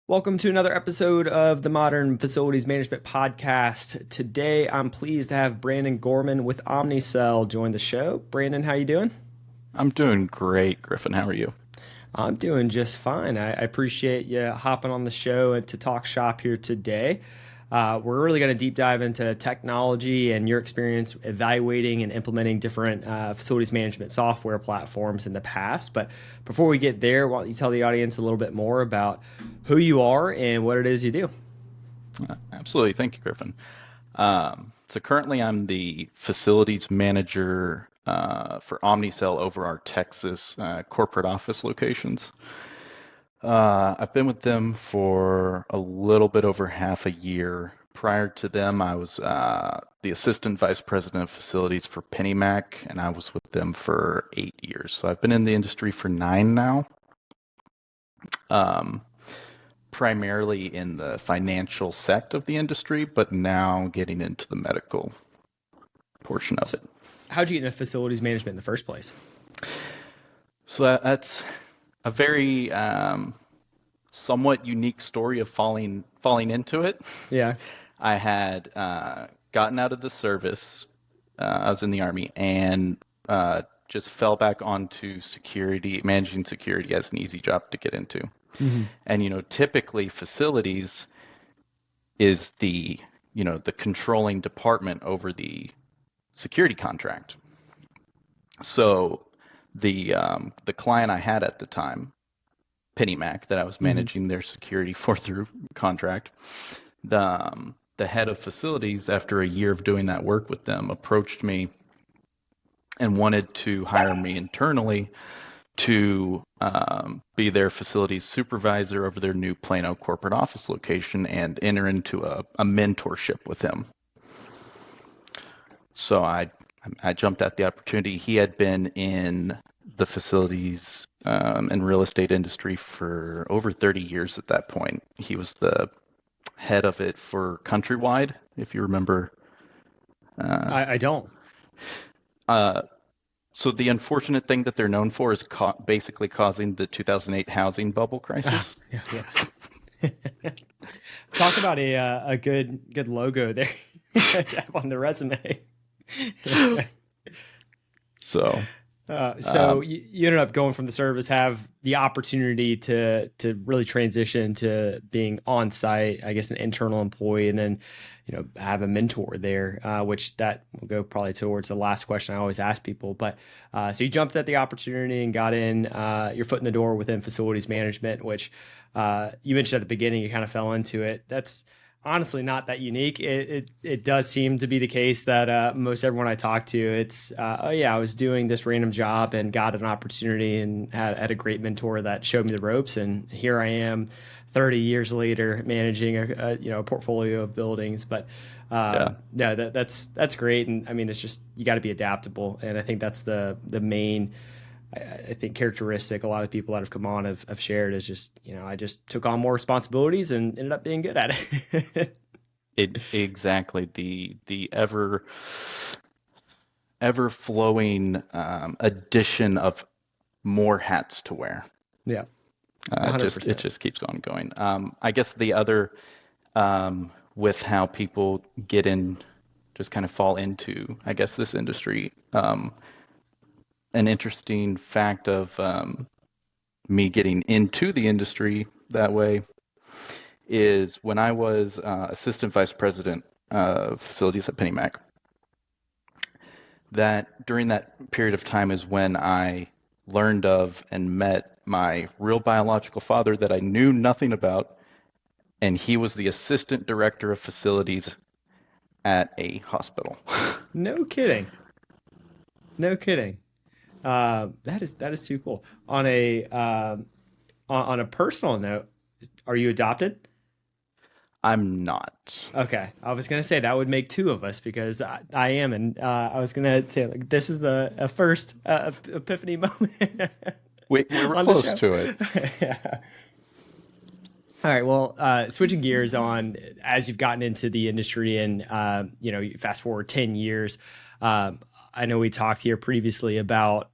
Welcome to another episode of the Modern Facilities Management Podcast. Today, I'm pleased to have Brandon Gorman with Omnicell join the show. Brandon, how you doing? I'm doing great, Griffin. How are you? I'm doing just fine. I appreciate you hopping on the show and to talk shop here today. We're really going to deep dive into technology and your experience evaluating and implementing different facilities management software platforms in the past. But before we get there, why don't you tell the audience a little bit more about who you are and what it is you do? Absolutely. Thank you, Griffin. So currently I'm the facilities manager for Omnicell over our Texas corporate office locations. I've been with them for a little bit over half a year. Prior to them, I was the assistant vice president of facilities for PennyMac, and I was with them for 8 years. So I've been in the industry for 9 now. Um, Primarily in the financial sect of the industry, but now getting into the medical portion of So it. how'd you get into facilities management in the first place? So that's a very somewhat unique story of falling into it. Yeah. I had gotten out of the service. I was in the Army and just fell back onto security, managing security as an easy job to get into. Hmm. And typically facilities is the controlling department over the security contract. So the client I had at the time, PennyMac, that I was Hmm. managing their security for through contract, the head of facilities, after a year of doing that work with them, approached me and wanted to hire me internally to be their facilities supervisor over their new Plano corporate office location and enter into a mentorship with him. So I jumped at the opportunity. He had been in the facilities and real estate industry for over 30 years at that point. He was the head of it for Countrywide, if you remember. Uh, I don't. uh, so the unfortunate thing that they're known for is basically causing the 2008 housing bubble Ah, crisis. yeah, yeah. Talk about a good logo there to have on the resume. So, So um, you ended up going from the service, have the opportunity to really transition to being on site, I guess an internal employee, and then have a mentor there, which that will go probably towards the last question I always ask people. But so you jumped at the opportunity and got in your foot in the door within facilities management, which you mentioned at the beginning you kind of fell into it. That's honestly not that unique. It does seem to be the case that most everyone I talk to, it's oh yeah, I was doing this random job and got an opportunity and had a great mentor that showed me the ropes, and here I am, 30 years later, managing a portfolio of buildings. But yeah, no, that's great, and I mean it's just you got to be adaptable, and I think that's the main. I think characteristic a lot of people that have come on have shared is just I just took on more responsibilities and ended up being good at it. exactly the ever flowing addition of more hats to wear. Yeah, It 100%. just keeps on going. I guess the other with how people get in, just kind of fall into, I guess, this industry. An interesting fact of me getting into the industry that way is when I was assistant vice president of facilities at PennyMac. That during that period of time is when I learned of and met my real biological father that I knew nothing about, and he was the assistant director of facilities at a hospital. No kidding. No kidding. That is too cool. On a personal note, are you adopted? I'm not. Okay, I was gonna say that would make two of us because I am, and I was gonna say like this is the first epiphany moment We were on the close show. to it. Yeah. All right. Well, switching gears on as you've gotten into the industry and you fast forward 10 years. Um, I know we talked here previously about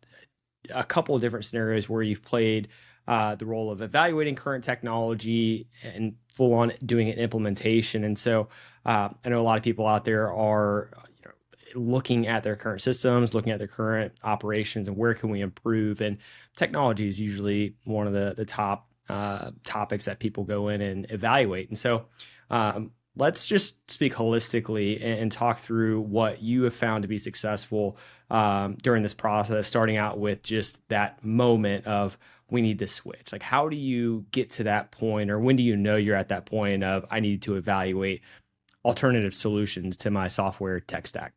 a couple of different scenarios where you've played the role of evaluating current technology and full on doing an implementation. And so I know a lot of people out there are looking at their current systems, looking at their current operations, and where can we improve. And technology is usually one of the top topics that people go in and evaluate. And so let's just speak holistically and talk through what you have found to be successful during this process, starting out with just that moment of we need to switch. Like, how do you get to that point, or when do you know you're at that point of I need to evaluate alternative solutions to my software tech stack?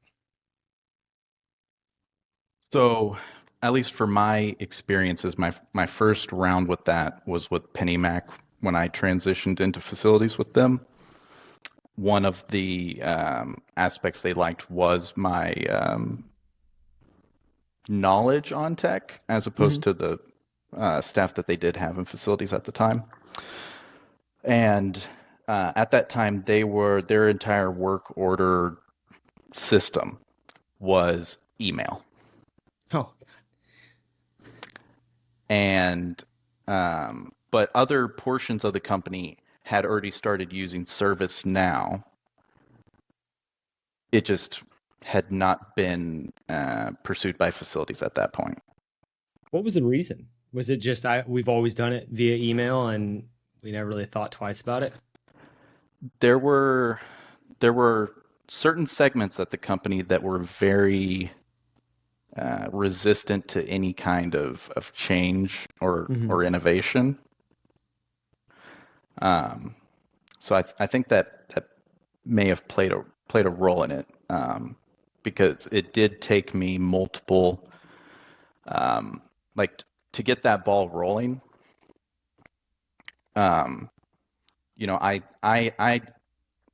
So, at least for my experiences, my first round with that was with PennyMac when I transitioned into facilities with them. One of the aspects they liked was my knowledge on tech, as opposed to the staff that they did have in facilities at the time. And at that time, their entire work order system was email. Oh, And but other portions of the company had already started using ServiceNow. It just had not been pursued by facilities at that point. what was the reason? Was it just we've always done it via email and we never really thought twice about it? There were certain segments at the company that were very resistant to any kind of change Mm-hmm. or innovation. So I think that may have played a role in it, because it did take me multiple, like, to get that ball rolling. Um, I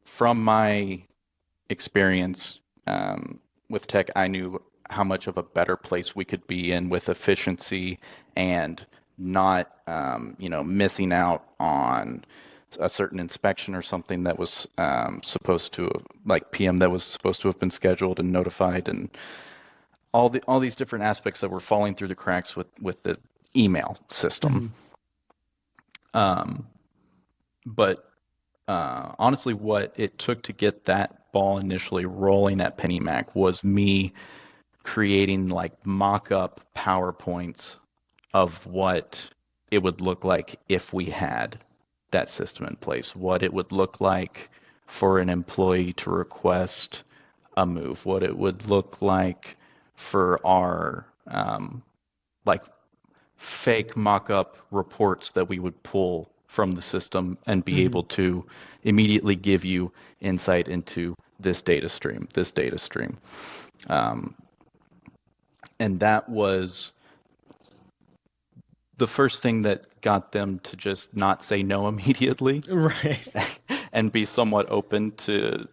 from my experience with tech, I knew how much of a better place we could be in with efficiency and not, missing out on a certain inspection or something that was supposed to, like PM that was supposed to have been scheduled and notified, and all these different aspects that were falling through the cracks with the email system. Mm-hmm. Um, but honestly, what it took to get that ball initially rolling at PennyMac was me creating like mock-up PowerPoints of what it would look like if we had that system in place, what it would look like for an employee to request a move, what it would look like for our like fake mock-up reports that we would pull from the system and be Mm-hmm. able to immediately give you insight into this data stream, Um, and that was the first thing that got them to just not say no immediately Right. and be somewhat open to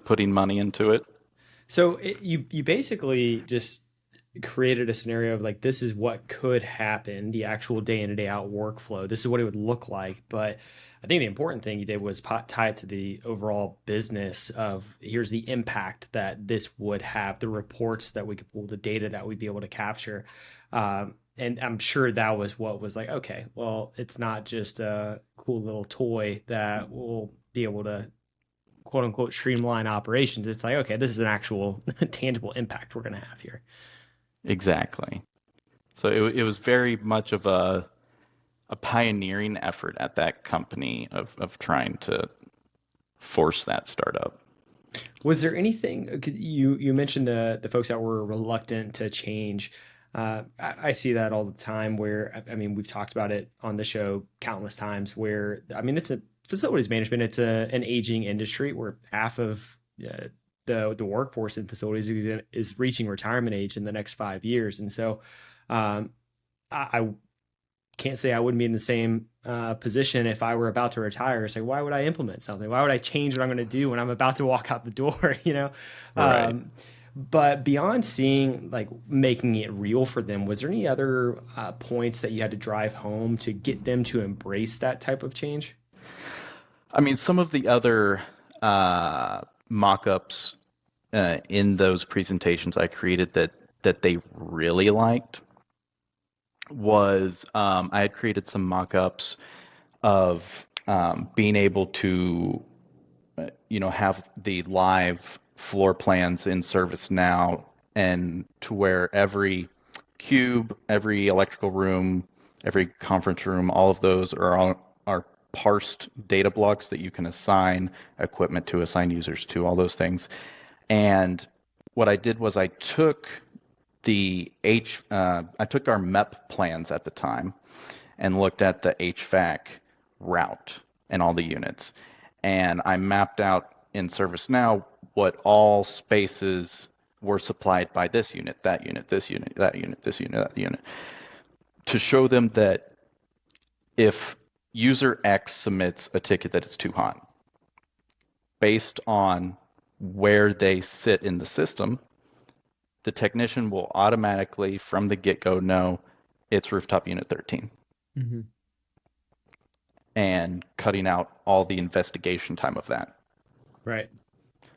putting money into it. So you basically just created a scenario of like this is what could happen, the actual day in and day out workflow. This is what it would look like. But I think the important thing you did was tie it to the overall business of here's the impact that this would have, the reports that we could pull, the data that we'd be able to capture. And I'm sure that was what was like, okay, well, it's not just a cool little toy that will be able to quote unquote streamline operations. It's like, okay, this is an actual tangible impact we're going to have here. Exactly. So it was very much of a pioneering effort at that company of trying to force that startup. Was there anything you mentioned the folks that were reluctant to change? I see that all the time. Where I mean, we've talked about it on the show countless times. Where I mean, it's a facilities management. It's an aging industry where half of the workforce in facilities is reaching retirement age in the next 5 years, and so I can't say I wouldn't be in the same position if I were about to retire. It's like, why would I implement something? Why would I change what I'm going to do when I'm about to walk out the door? Right. But beyond seeing like making it real for them, was there any other points that you had to drive home to get them to embrace that type of change? I mean, some of the other mock-ups in those presentations I created that they really liked was I had created some mock-ups of being able to, have the live floor plans in ServiceNow, and to where every cube, every electrical room, every conference room, all of those are parsed data blocks that you can assign equipment to, assign users to, all those things. And what I did was I took our MEP plans at the time and looked at the HVAC route and all the units. And I mapped out in ServiceNow what all spaces were supplied by this unit, that unit, this unit, that unit, this unit, that unit, to show them that if user X submits a ticket that is too hot, based on where they sit in the system, the technician will automatically, from the get-go, know it's rooftop unit 13, Mm-hmm. and cutting out all the investigation time of that. Right.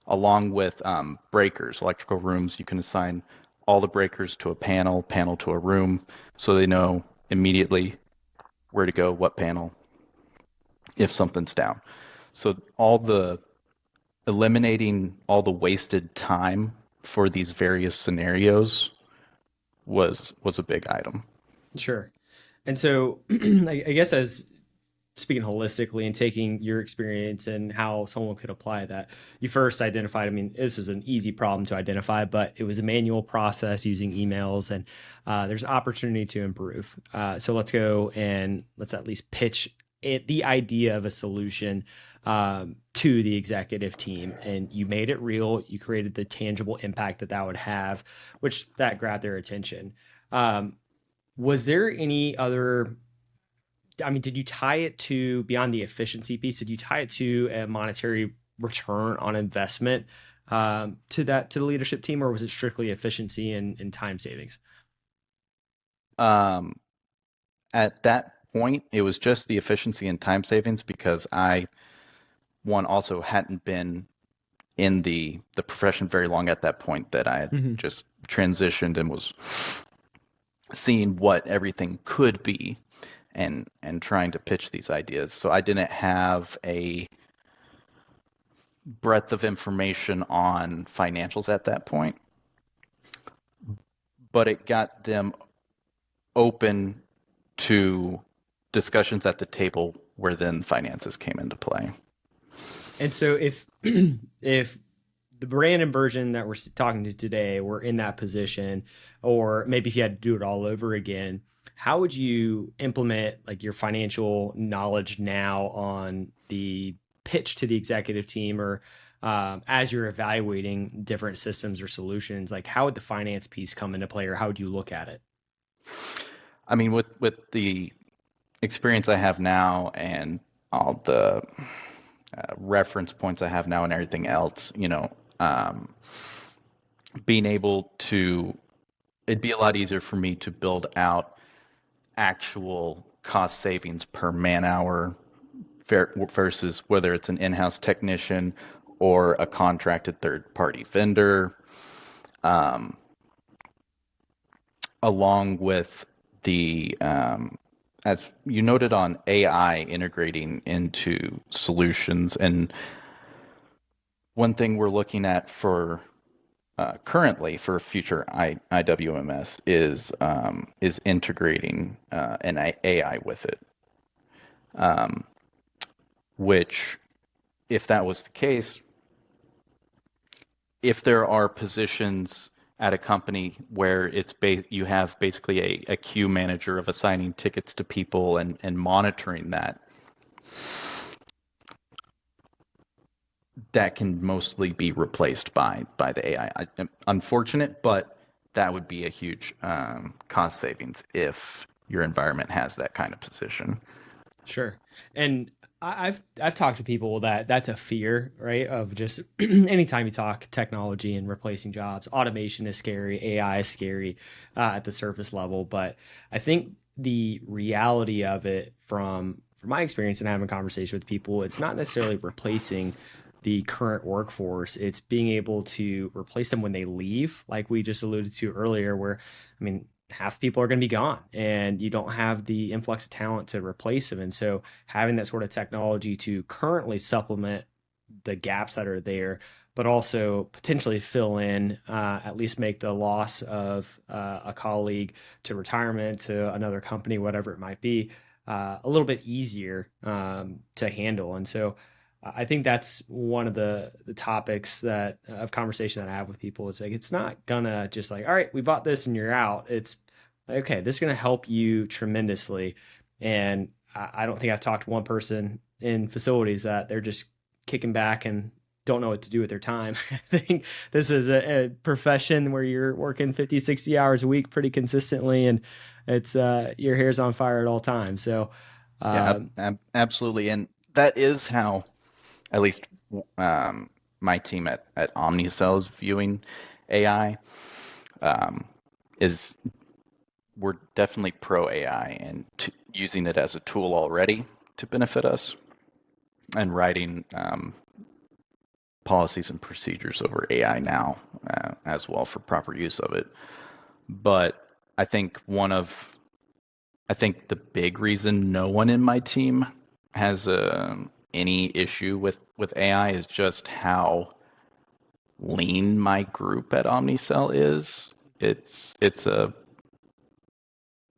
Along with breakers, electrical rooms, you can assign all the breakers to a panel, panel to a room, so they know immediately where to go, what panel, if something's down. So eliminating all the wasted time for these various scenarios was a big item. Sure. And so I guess as speaking holistically and taking your experience and how someone could apply that, you first identified, I mean, this was an easy problem to identify, but it was a manual process using emails, and there's opportunity to improve. So let's go and let's at least pitch the idea of a solution to the executive team. And you made it real. You created the tangible impact that that would have, which that grabbed their attention. Um, was there any other, I mean, did you tie it to, beyond the efficiency piece, did you tie it to a monetary return on investment to the leadership team, or was it strictly efficiency and time savings? Um, at that point, it was just the efficiency and time savings, because one, also hadn't been in the profession very long at that point, that I had Hmm. just transitioned and was seeing what everything could be, and trying to pitch these ideas. So I didn't have a breadth of information on financials at that point, but it got them open to discussions at the table where then finances came into play. And so if if the Brandon version that we're talking to today were in that position, or maybe if you had to do it all over again, how would you implement like your financial knowledge now on the pitch to the executive team, or as you're evaluating different systems or solutions, like how would the finance piece come into play, or how would you look at it? I mean, with the experience I have now and all the reference points I have now and everything else, being able to, it'd be a lot easier for me to build out actual cost savings per man hour versus whether it's an in-house technician or a contracted third-party vendor, um, along with as you noted on AI integrating into solutions. And one thing we're looking at for currently for future IWMS is integrating an AI with it, um, which, if that was the case, if there are positions at a company where you have basically a queue manager of assigning tickets to people and monitoring that can mostly be replaced by the AI. Unfortunate, but that would be a huge cost savings if your environment has that kind of position. Sure. And I've talked to people that that's a fear, right? Of just anytime you talk technology and replacing jobs, automation is scary, AI is scary at the surface level. But I think the reality of it, from my experience and having conversation with people, it's not necessarily replacing the current workforce. It's being able to replace them when they leave, like we just alluded to earlier, where I mean, half the people are going to be gone and you don't have the influx of talent to replace them. And so having that sort of technology to currently supplement the gaps that are there, but also potentially fill in, at least make the loss of a colleague to retirement, to another company, whatever it might be, a little bit easier to handle. And so I think that's one of the topics that of conversation that I have with people. It's like it's not gonna just like, all right, we bought this and you're out. It's like, okay, this is gonna help you tremendously. And I don't think I've talked to one person in facilities that they're just kicking back and don't know what to do with their time. I think this is a profession where you're working 50, 60 hours a week pretty consistently, and it's your hair's on fire at all times. So, Yeah, um, absolutely. And that is how, at least my team at Omnicell is viewing AI. Um, is we're definitely pro AI and using it as a tool already to benefit us, and writing policies and procedures over AI now as well for proper use of it. But I think I think the big reason no one in my team has any issue with AI is just how lean my group at Omnicell is. It's a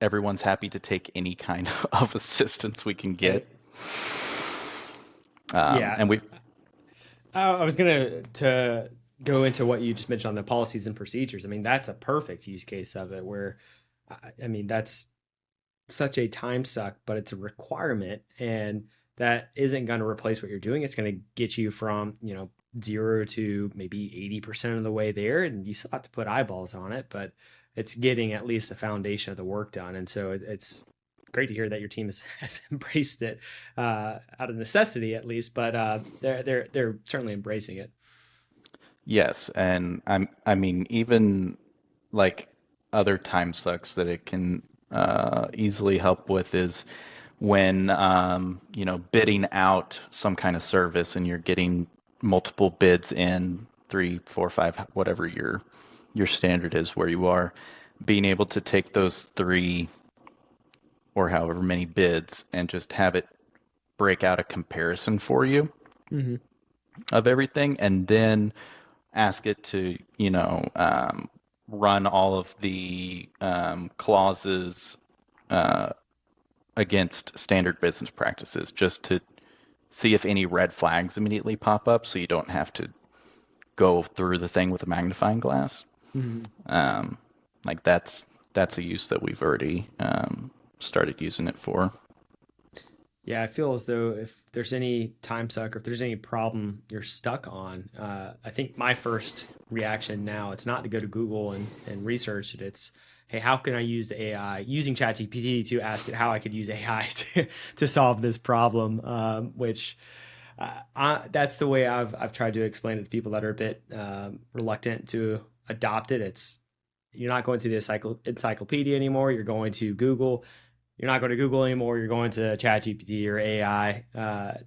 everyone's happy to take any kind of assistance we can hey, get. yeah, And we I was gonna to go into what you just mentioned on the policies and procedures. I mean, that's a perfect use case of it. Where, I mean, that's such a time suck, but it's a requirement, and that isn't going to replace what you're doing. It's going to get you from 0 to maybe 80% of the way there, and you still have to put eyeballs on it, but it's getting at least a foundation of the work done. And so it's great to hear that your team has embraced it out of necessity, at least. But they're certainly embracing it. yes, and I mean even like other time sucks that it can easily help with is when bidding out some kind of service and you're getting multiple bids in, three, four, five, whatever your standard is where you are, being able to take those three or however many bids and just have it break out a comparison for you Mm-hmm. of everything, and then ask it to run all of the clauses uh, against standard business practices just to see if any red flags immediately pop up so you don't have to go through the thing with a magnifying glass. Mm-hmm. Um, like that's a use that we've already started using it for. Yeah, I feel as though if there's any time suck or if there's any problem you're stuck on, I think my first reaction now, it's not to go to Google and research it. It's, hey, how can I use the AI using ChatGPT to ask it how I could use AI to solve this problem? Which that's the way I've tried to explain it to people that are a bit reluctant to adopt it. It's you're not going to the encyclopedia anymore. You're going to Google. You're not going to Google anymore. You're going to ChatGPT or AI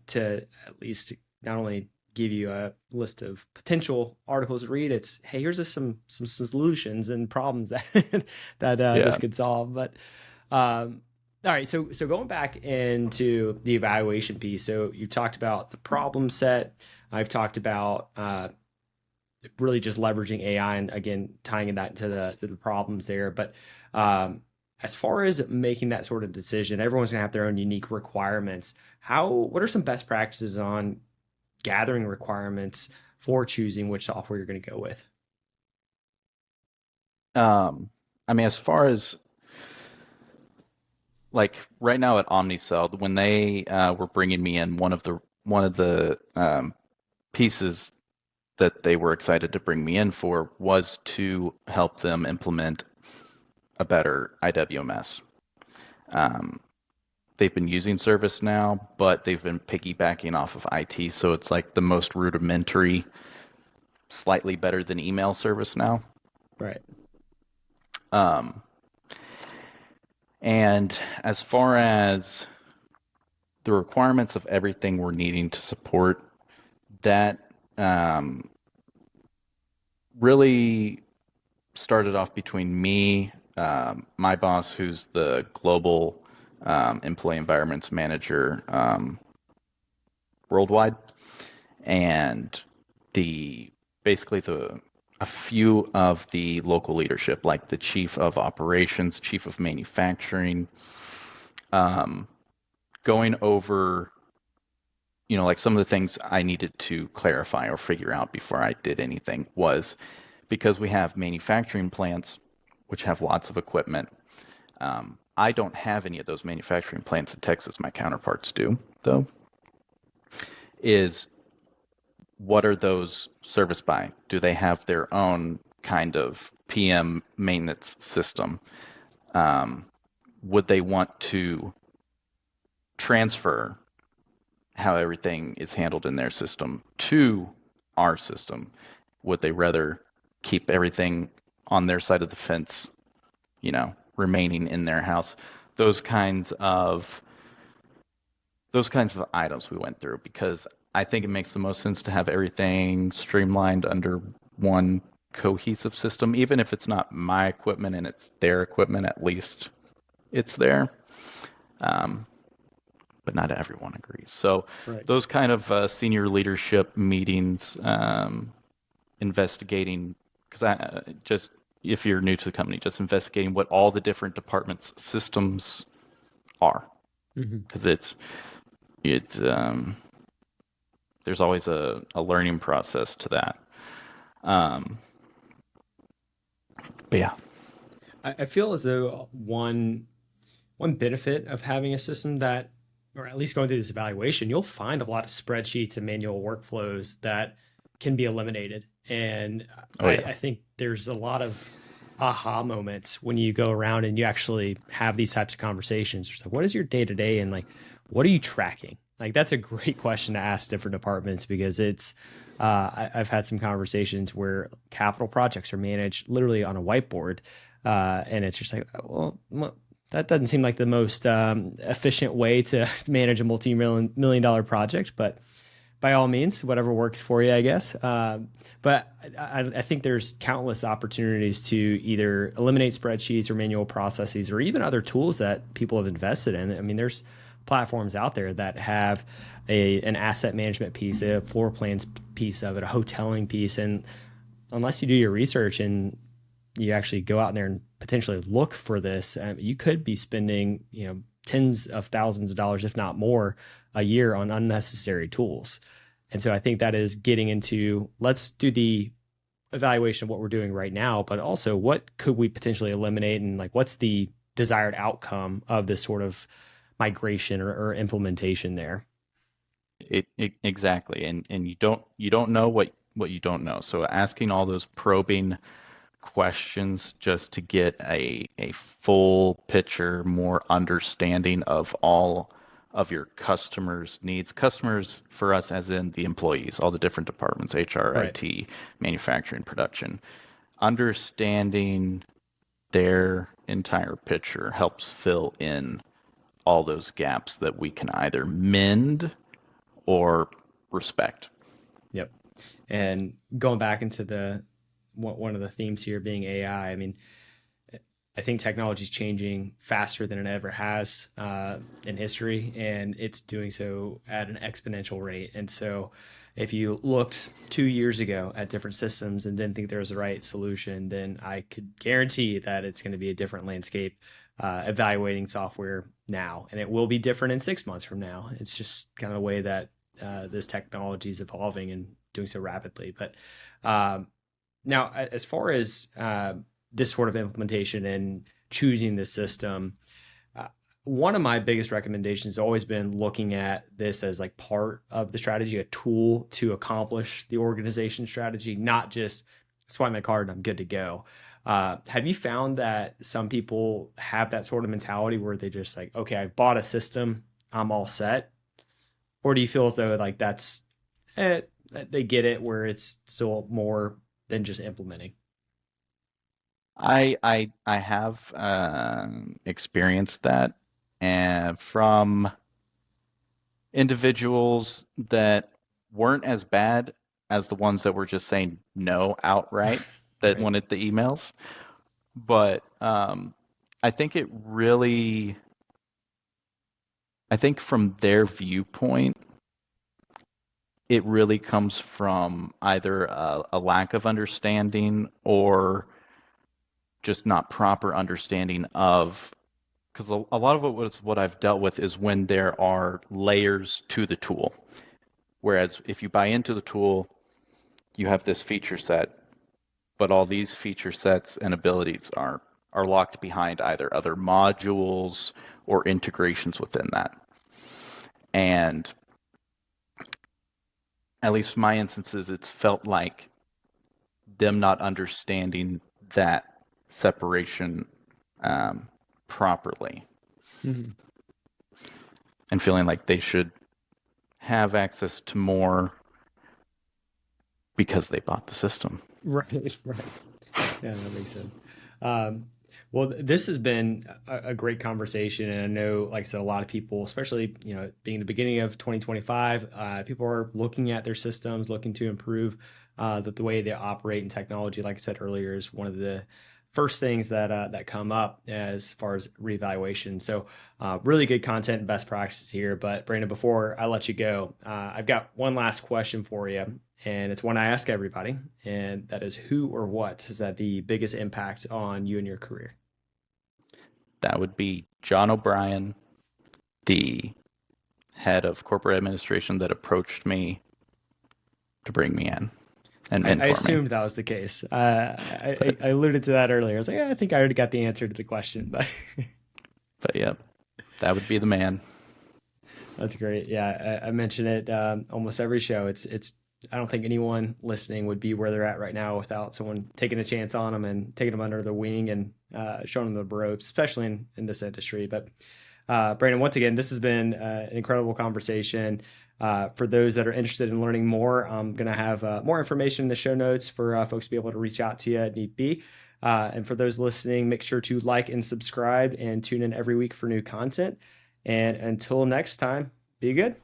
to at least not only give you a list of potential articles to read. It's, hey, here's some solutions and problems that this Yeah. could solve. But all right, so going back into the evaluation piece. So you talked about the problem set. I've talked about really just leveraging AI and again tying that to the problems there. But as far as making that sort of decision, everyone's gonna have their own unique requirements. What are some best practices on gathering requirements for choosing which software you're going to go with? I mean, as far as like right now at Omnicell, when they were bringing me in, one of the pieces that they were excited to bring me in for was to help them implement a better IWMS. Um, they've been using ServiceNow, but they've been piggybacking off of IT, so it's like the most rudimentary, slightly better than email service now. Right. Um, and as far as the requirements of everything we're needing to support, that really started off between me, my boss, who's the global employee environments manager worldwide, and the basically the a few of the local leadership, like the chief of operations, chief of manufacturing, um, going over, like some of the things I needed to clarify or figure out before I did anything was because we have manufacturing plants which have lots of equipment. I don't have any of those manufacturing plants in Texas. My counterparts do, though. Is what are those serviced by? Do they have their own kind of PM maintenance system? Um, would they want to transfer how everything is handled in their system to our system? Would they rather keep everything on their side of the fence, remaining in their house? Those kinds of items we went through because I think it makes the most sense to have everything streamlined under one cohesive system, even if it's not my equipment and it's their equipment, at least it's there. Um, but not everyone agrees. So Right. those kind of senior leadership meetings, investigating, because I just if you're new to the company, just investigating what all the different departments' systems are, Hmm. because it's there's always a learning process to that. Um, but yeah, I feel as though one benefit of having a system that, or at least going through this evaluation, you'll find a lot of spreadsheets and manual workflows that can be eliminated. And oh yeah, I think there's a lot of aha moments when you go around and you actually have these types of conversations. It's like, what is your day to day, and like, what are you tracking? Like, that's a great question to ask different departments because it's. I've had some conversations where capital projects are managed literally on a whiteboard, and it's just like, well, that doesn't seem like the most efficient way to manage a multi-million dollar project, but by all means, whatever works for you, I guess. But I think there's countless opportunities to either eliminate spreadsheets or manual processes or even other tools that people have invested in. I mean, there's platforms out there that have an asset management piece, a floor plans piece of it, a hoteling piece, and unless you do your research and you actually go out there and potentially look for this, you could be spending, tens of thousands of dollars, if not more, a year on unnecessary tools. And so I think that is getting into, let's do the evaluation of what we're doing right now, but also what could we potentially eliminate, and like what's the desired outcome of this sort of migration or implementation there. it exactly, and you don't know what you don't know. So asking all those probing questions just to get a full picture, more understanding of all of your customers' needs. Customers for us, as in the employees, all the different departments, HR, Right. IT, manufacturing, production. Understanding their entire picture helps fill in all those gaps that we can either mend or respect. Yep. And going back into the one of the themes here being AI, I mean, I think technology is changing faster than it ever has in history, and it's doing so at an exponential rate. And so, if you looked 2 years ago at different systems and didn't think there was the right solution, then I could guarantee that it's going to be a different landscape evaluating software now, and it will be different in 6 months from now. It's just kind of the way that this technology is evolving and doing so rapidly. But um, now, as far as this sort of implementation and choosing the system, uh, one of my biggest recommendations has always been looking at this as like part of the strategy, a tool to accomplish the organization strategy, not just swipe my card and I'm good to go. Have you found that some people have that sort of mentality where they just like, okay, I bought a system, I'm all set? Or do you feel as though like they get it where it's still more than just implementing? I have experienced that, and from individuals that weren't as bad as the ones that were just saying no outright that Right. wanted the emails, But I think it really, I think from their viewpoint, it really comes from either a lack of understanding or just not proper understanding of, because a lot of it was what I've dealt with is when there are layers to the tool. Whereas if you buy into the tool, you have this feature set, but all these feature sets and abilities are locked behind either other modules or integrations within that. And at least in my instances, it's felt like them not understanding that separation um, properly Mhm. and feeling like they should have access to more because they bought the system. Right, right. Yeah, that makes sense. Um, well, this has been a great conversation, and I know, like I said, a lot of people, especially being the beginning of 2025, people are looking at their systems, looking to improve the way they operate in technology. Like I said earlier, is one of the first things that come up as far as reevaluation. So, really good content and best practices here. But Brandon, before I let you go, I've got one last question for you, and it's one I ask everybody, and that is, who or what has had the biggest impact on you and your career? That would be John O'Brien, the head of corporate administration that approached me to bring me in and I mentor me. assumed that was the case. I alluded to that earlier. I was like, I think I already got the answer to the question, but But yeah, that would be the man. that's great. Yeah, I mention it almost every show. It's. I don't think anyone listening would be where they're at right now without someone taking a chance on them and taking them under the wing and showing them the ropes, especially in this industry. But Brandon, once again, this has been an incredible conversation. For those that are interested in learning more, I'm going to have more information in the show notes for folks to be able to reach out to you at need be. And for those listening, make sure to like and subscribe and tune in every week for new content. And until next time, be good.